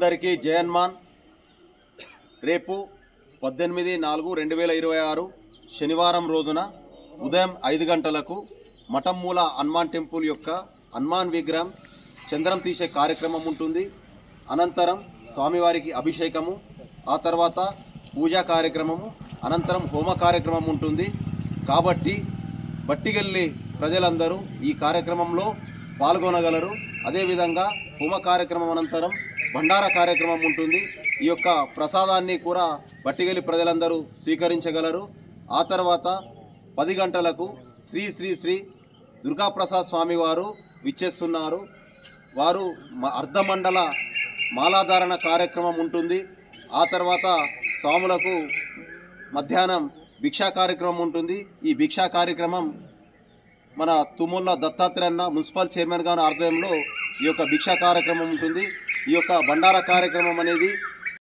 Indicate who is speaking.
Speaker 1: అందరికీ జయన్మాన్. రేపు 18/4/2026 శనివారం రోజున ఉదయం 5 గంటలకు మఠంమూల హనుమాన్ టెంపుల్ యొక్క హనుమాన్ విగ్రహం చంద్రం తీసే కార్యక్రమం ఉంటుంది. అనంతరం స్వామివారికి అభిషేకము, ఆ తర్వాత పూజా కార్యక్రమము, అనంతరం హోమ కార్యక్రమం ఉంటుంది. కాబట్టి బట్టిగల్లి ప్రజలందరూ ఈ కార్యక్రమంలో పాల్గొనగలరు. అదేవిధంగా హోమ కార్యక్రమం అనంతరం భండార కార్యక్రమం ఉంటుంది. ఈ యొక్క ప్రసాదాన్ని కూడా బట్టిగల్లి ప్రజలందరూ స్వీకరించగలరు. ఆ తర్వాత 10 గంటలకు శ్రీ శ్రీ శ్రీ దుర్గాప్రసాద్ స్వామి వారు విచ్చేస్తున్నారు. వారు అర్ధమండల మాలాధారణ కార్యక్రమం ఉంటుంది. ఆ తర్వాత స్వాములకు మధ్యాహ్నం భిక్షా కార్యక్రమం ఉంటుంది. ఈ భిక్షా కార్యక్రమం మన తుమ్మల దత్తాత్రేయ మున్సిపల్ చైర్మన్ గారి ఆధ్వర్యంలో ఈ యొక్క భిక్షా కార్యక్రమం ఉంటుంది. ఈ యొక్క బండార కార్యక్రమం అనేది